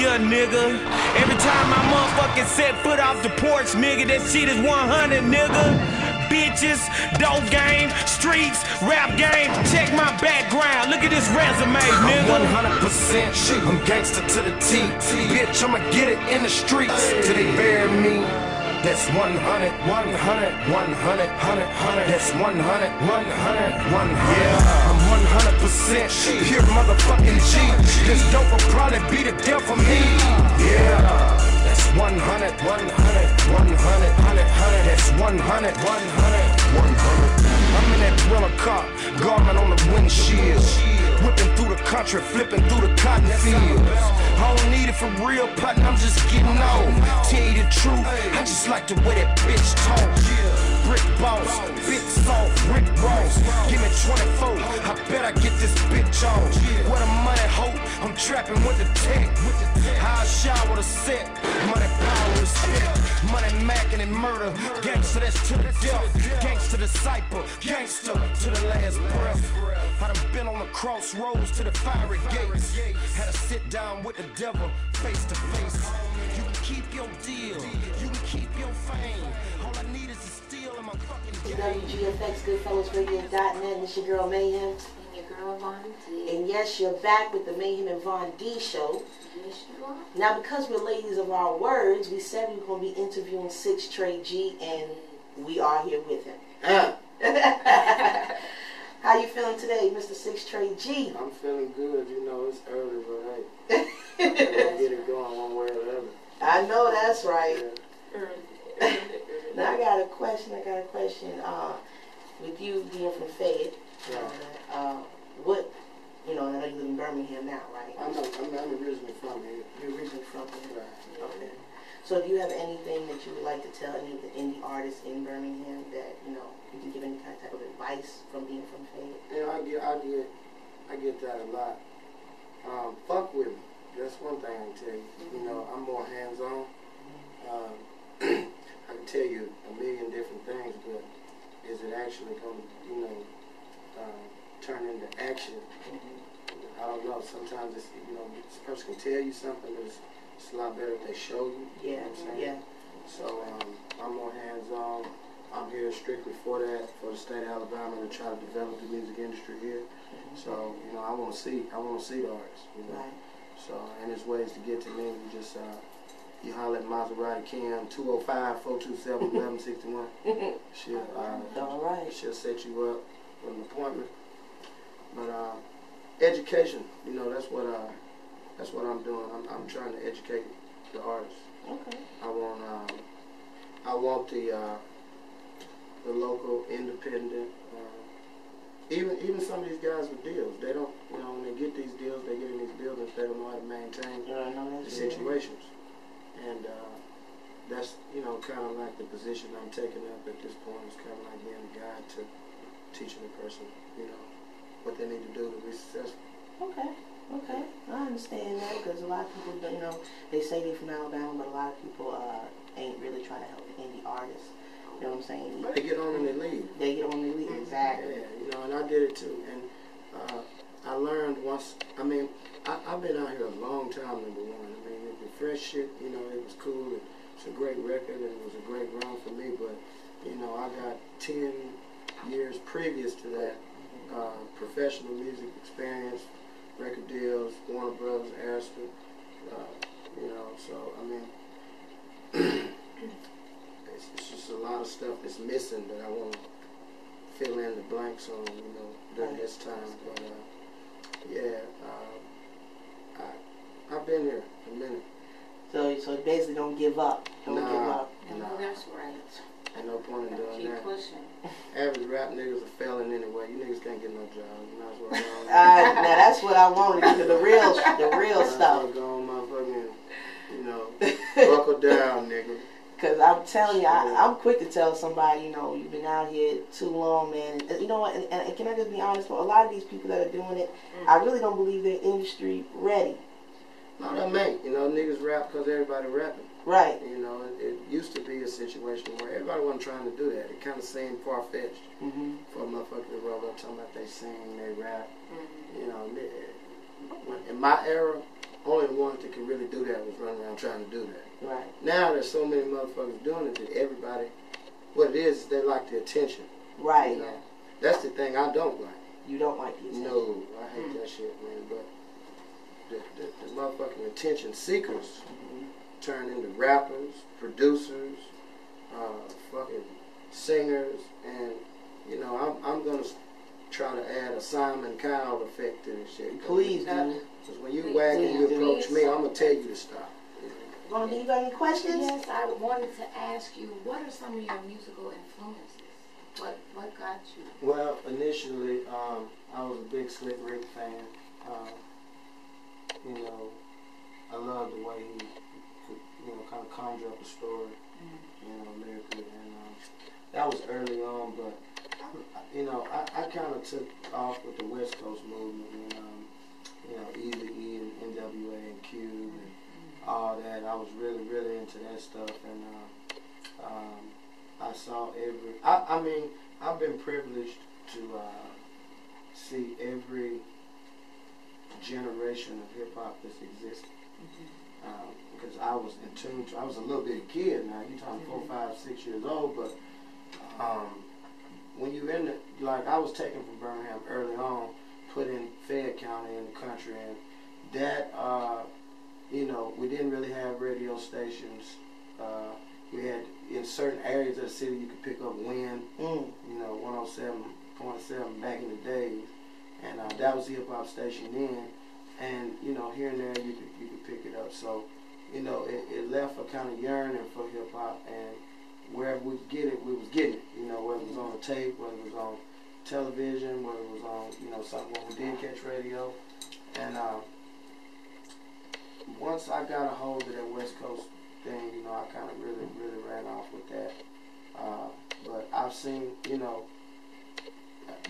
Yeah, nigga. Every time my motherfucking set foot off the porch, nigga, that shit is 100, nigga. Bitches, dope game, streets, rap game. Check my background. Look at this resume, nigga. I'm 100% shit. I'm gangster to the T. Bitch, I'ma get it in the streets till they bury me. That's 100, 100, 100, 100, 100. That's 100, 100, 100. Yeah, I'm 100% pure motherfucking G. This dope will probably be the death for me. Yeah, that's 100, 100, 100, 100. That's 100, 100, 100. I'm in that dweller car, garment on the windshield. Whipping through the country, flipping through the cotton fields. I don't need it for real, partner, I'm just getting old. Tell you the truth, I just like the way that bitch talk. Brick boss, big soft, brick rolls. Give me 24, I bet I get this bitch on. Where the money hope, I'm trapping with the tech. High shower the set, money power respect. Money macking and murder, gangster that's to the death. Gangster disciple, gangster to the last breath. I done been on the crossroads to the fiery gates. Had to sit down with the devil face to face. You can keep your deal, you can keep your fame. All I need is a steal in my fucking Wgfx, GoodFellowsRadio.net. It's your girl Mayhem. And your girl Von D. And yes, you're back with the Mayhem and Von D show. Yes, you are. Now, because we're ladies of our words, we said we were going to be interviewing 6 Trey G, and we are here with him. How you feeling today, Mr. 6 Trey G? I'm feeling good. You know, it's early, but hey, let's get it going one way or the other. I know that's right. Yeah. Now I got a question. With you being from Fayette, what, you know, I know you live in Birmingham now, right? I'm originally from here. You're originally from here, Right. Okay. So do you have anything that you would like to tell any of the indie artists in Birmingham that, you know, you can give any kind of type of advice from being from Fayette? You know, I get that a lot. Fuck with me. That's one thing I can tell you. You know, I'm more hands-on. I can tell you a million different things, but is it actually going to, you know, turn into action? I don't know. Sometimes it's, you know, this person can tell you something, but it's a lot better if they show you. Yeah, You know what I'm saying? yeah. So I'm more hands-on. I'm here strictly for that, for the state of Alabama, to try to develop the music industry here. So, you know, I want to see the artists, you know. Right. So, and there's ways to get to me. You just, you holler at Maserati Kim, 205-427-1161. She'll set you up with an appointment. But education, you know, that's what I'm doing. I'm trying to educate the artists. Okay. I want the local independent, even some of these guys with deals, they don't, you know, when they get these deals, they get in these buildings, they don't know how to maintain the situations. And that's, you know, kind of like the position I'm taking up at this point. It's kind of like being a guide to teaching a person, you know, what they need to do to be successful. Okay. Okay, I understand that, because a lot of people, you know, they say they're from Alabama, but a lot of people ain't really trying to help the indie artists. You know what I'm saying? They get on and they leave. They get on and they leave, exactly. Yeah, you know, and I did it too. And I learned once, I mean, I've been out here a long time, number one. I mean, the fresh shit, you know, it was cool. It's a great record, and it was a great run for me. But, you know, I got 10 years previous to that professional music experience, record deals, Warner Brothers, Arista, you know, so, I mean, it's just a lot of stuff that's missing that I want to fill in the blanks on, you know, during this time. But, yeah, I've been here a minute. So basically don't give up. Don't give up. No, that's right. Ain't no point in doing that. Keep pushing. Average rap niggas are failing anyway. You niggas can't get no job. You might as well go on. Now that's what I wanted, the real stuff. Go on, motherfucking, you know, buckle down, nigga. Because I'm telling you, I'm quick to tell somebody, you know, you've been out here too long, man. And you know what, and can I just be honest, for a lot of these people that are doing it, I really don't believe they're industry ready. No, that ain't. You know, niggas rap because everybody rapping. Right. You know, it used to be a situation where everybody wasn't trying to do that. It kind of seemed far-fetched for a motherfucker to roll up talking about they sing, they rap. You know, in my era, only the ones that could really do that was running around trying to do that. Right. Now there's so many motherfuckers doing it that everybody, what it is they like the attention. Right. You know? That's the thing I don't like. You don't like the attention. No, I hate that shit, man. But the motherfucking attention seekers turn into rappers, producers, fucking singers, and you know I'm gonna try to add a Simon Cowell effect to this shit. Please do. Because when you wag and you approach me, I'm gonna tell you to stop. Gonna you got any questions? Yes, I wanted to ask you, what are some of your musical influences? What got you? Well, initially, I was a big Slick Rick fan. You know, I loved the way he could, you know, kind of conjure up a story, you know, lyrically, and that was early on. But you know, I kind of took off with the West Coast movement, and you know, Eazy-E and NWA and Q and all that. I was really, really into that stuff, and I saw every. I mean, I've been privileged to see every generation of hip hop that's existed. Because I was in tune to, I was a little bitty kid now. You're talking 4, 5, 6 years old, but when you're in the, like I was taken from Birmingham early on, put in Fayette County in the country, and that, you know, we didn't really have radio stations. We had, in certain areas of the city, you could pick up Win, you know, 107.7 back in the days. And that was the hip-hop station then. And, you know, here and there, you could pick it up. So, you know, it left a kind of yearning for hip-hop. And wherever we could get it, we was getting it. You know, whether it was on a tape, whether it was on television, whether it was on, you know, something when we did catch radio. And once I got a hold of that West Coast thing, you know, I kind of really, really ran off with that. But I've seen, you know,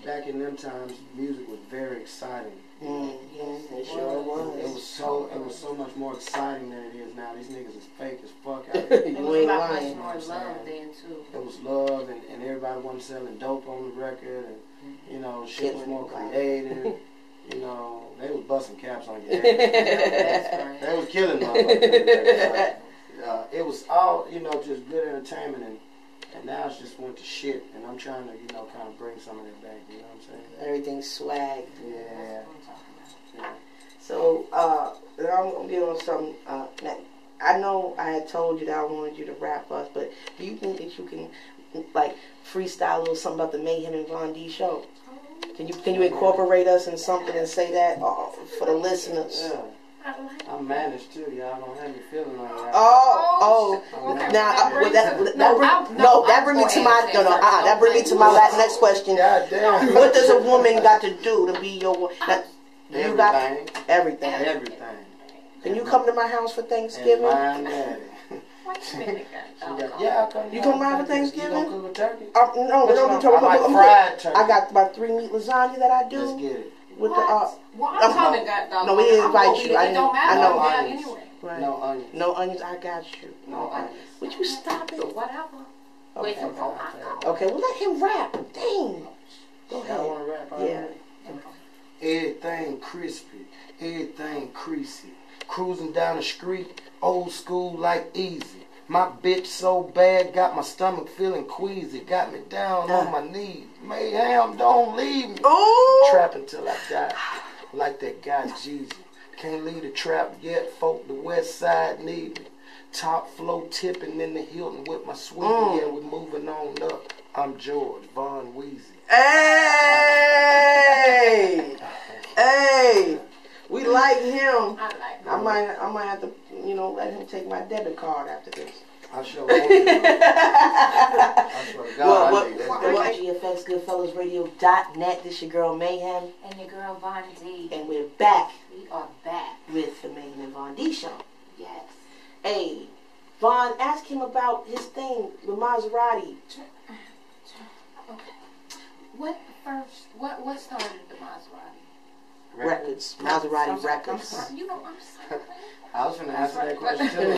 back in them times, music was very exciting. Yes, it sure was. It was so much more exciting than it is now. These niggas is fake as fuck out here. It was a lot much more love then too. It was love, and everybody wasn't selling dope on the record, and you know, shit was more creative. You know, they was busting caps on your ass. They was killing motherfuckers. It was all, you know, just good entertainment, and now it's just went to shit, and I'm trying to, you know, kind of bring some of that back, you know what I'm saying? Everything's swag. Yeah. So, I'm getting on something. I know I had told you that I wanted you to rap us, but do you think that you can, like, freestyle a little something about the Mayhem and Von D show? Can you incorporate us in something and say that for the listeners? Yeah. I'm managed too, y'all don't have me feeling like that. That brings me to my that brings me to my next question. God damn. What does a woman got to do to be your Everything. You got everything. Everything. Can you come to my house for Thanksgiving? And my daddy. Yeah, I'll come. You come around for Thanksgiving? You gonna cook a turkey? No, I like fried turkey. I got about 3 meat lasagna that I do. Let's get it. With well, I'm coming, goddamn. No, we didn't invite you. It don't matter. I know. Anyway. Right. No onions. No onions. I got you. No onions. Would you stop it? So whatever. Okay. Wait, okay. Well, let him rap. Dang. Go ahead. I want to rap. Yeah. Everything crispy, everything creasy. Cruising down the street, old school like easy. My bitch so bad, got my stomach feeling queasy. Got me down on my knees. Mayhem, don't leave me. Ooh. Trapping till I die, like that guy Jeezy. Can't leave the trap yet, folk. The west side need me. Top flow tipping in the Hilton with my sweetie. Yeah, we're moving on up. I'm George Von Weezy. Hey, hey, we like him. I like him. I might have to, you know, let him take my debit card after this. I sure want to. I swear to God, I need that. Wgfx GoodFellowsRadio.net. This your girl Mayhem. And your girl Von D. And we're back. We are back. With the Mayhem and Von D show. Yes. Hey, Von, ask him about his thing with Maserati. Okay. What started the Maserati? Records. Maserati Records. You know, I'm sorry. I was going to answer that question too.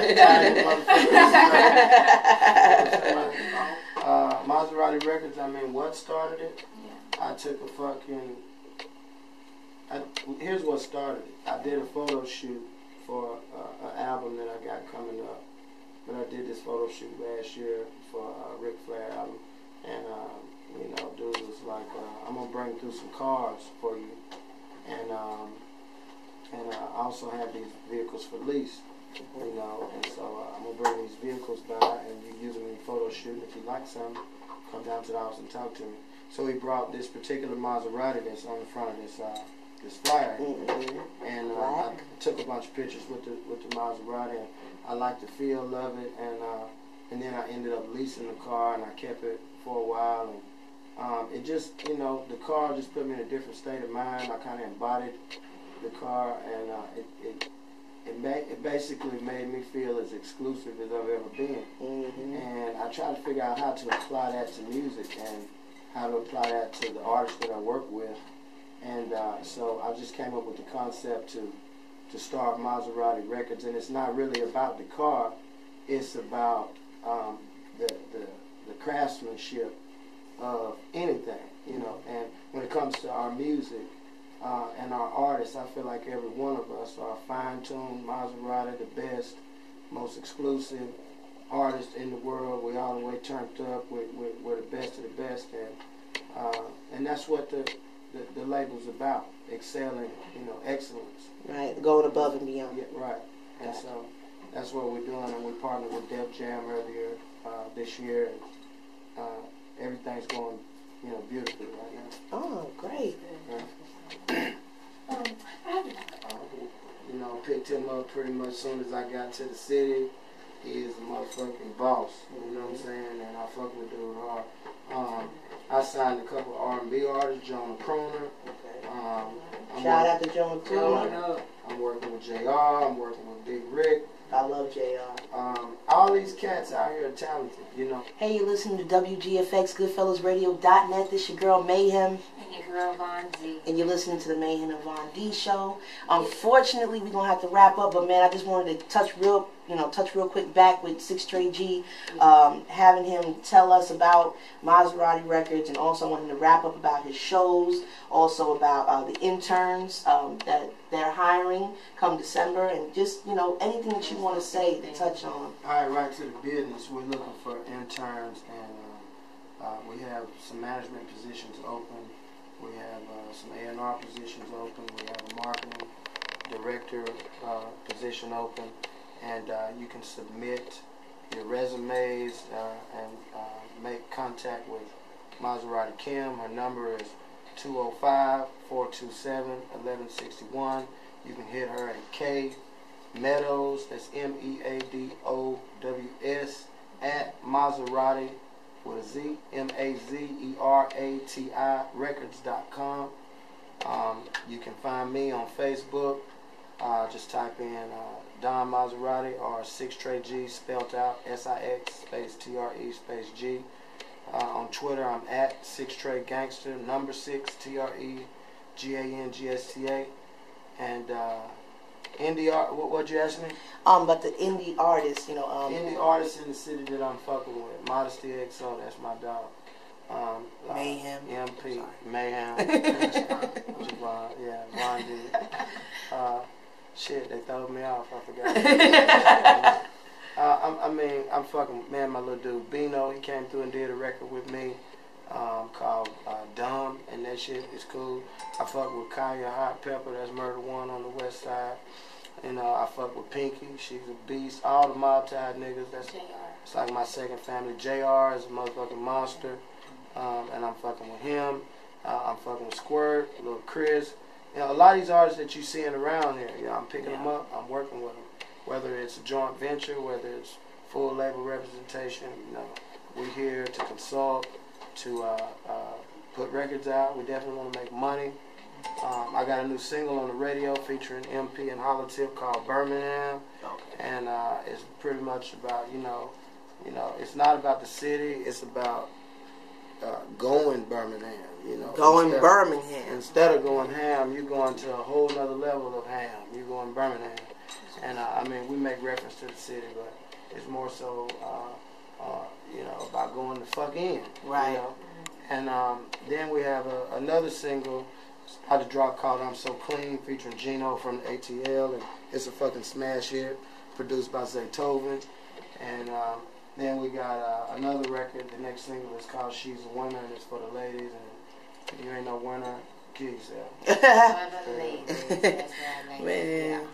Maserati Records, I mean, what started it? Yeah. I took a fucking... here's what started it. I did a photo shoot for got coming up. But I did this photo shoot last year for Ric Flair album, and you know, dude was like, I'm gonna bring through some cars for you, and I also have these vehicles for lease, you know, and so I'm gonna bring these vehicles by, and you use them in photo shoot. If you like something, come down to the house and talk to me. So he brought this particular Maserati that's on the front of this flyer, and I took a bunch of pictures with the Maserati, and I liked the feel of it, and then I ended up leasing the car, and I kept it for a while, and it just, you know, the car just put me in a different state of mind. I kind of embodied the car, and it basically made me feel as exclusive as I've ever been. And I tried to figure out how to apply that to music and how to apply that to the artists that I work with. And so I just came up with the concept to start Maserati Records. And it's not really about the car, it's about the craftsmanship of anything, you know. And when it comes to our music and our artists, I feel like every one of us are fine-tuned Maserati, the best, most exclusive artists in the world. We're all the way turned up. We're the best of the best, and that's what the label's about: excelling, you know, excellence. Right, going above and beyond. Yeah, right. And so that's what we're doing, and we partnered with Def Jam earlier this year, and everything's going, you know, beautifully right now. Oh, great. You know, picked him up pretty much as soon as I got to the city. He is a motherfucking boss, you know what I'm saying? And I fuck with dude hard. I signed a couple of R&B artists, Jonah Croner. Shout out to Jonah Croner. I'm working with JR, I'm working with Big Rick. I love JR. All these cats out here are talented, you know. Hey, you're listening to WGFX, GoodfellasRadio.net. This your girl Mayhem. And your girl Von D. And you're listening to the Mayhem and Von D show. Unfortunately, we're going to have to wrap up, but man, I just wanted to touch real quick back with 6 Trey G, having him tell us about Maserati Records, and also wanting to wrap up about his shows, also about the interns that they're hiring come December, and just, you know, anything that you want to say to touch on. All right, right to the business. We're looking for interns, and we have some management positions open. We have some A&R positions open. We have a marketing director position open. And you can submit your resumes and make contact with Maserati Kim. Her number is 205-427-1161. You can hit her at K Meadows, that's MEADOWS, at Maserati with a Z, MAZERATI records.com. You can find me on Facebook. Just type in Don Maserati or 6 Trey G, spelled out SIX space TRE space G. On Twitter, I'm at 6 Trey Gangster, number 6 TREGANGSTA. And indie art. What'd you ask me? But the indie artists, you know. Indie artists in the city that I'm fucking with. Modesty XO, that's my dog. Mayhem. MP. Mayhem. Javon, yeah, Von D. Shit, they throwed me off. I forgot. I'm fucking, man, my little dude Bino, he came through and did a record with me called Dumb, and that shit is cool. I fuck with Kaya Hot Pepper, that's Murder One on the west side. And I fuck with Pinky, she's a beast. All the Mob Tide niggas, it's like my second family. JR is a motherfucking monster, and I'm fucking with him. I'm fucking with Squirt, Little Chris. You know, a lot of these artists that you seeing around here, you know, I'm picking them up, I'm working with them. Whether it's a joint venture, whether it's full label representation, you know, we're here to consult, to put records out. We definitely want to make money. I got a new single on the radio featuring MP and Holotip called Birmingham, and it's pretty much about, you know, it's not about the city, it's about going Birmingham, you know. Birmingham. Instead of going ham, you're going to a whole nother level of ham. You're going Birmingham. And I mean, we make reference to the city, but it's more so, you know, about going the fuck in. Right. You know? And then we have another single about to drop called I'm So Clean, featuring Gino from the ATL, and it's a fucking smash hit. produced by Zaytoven. And then we got another record. The next single is called She's a Winner, and it's for the ladies. And if you ain't no winner, kill yourself. Man.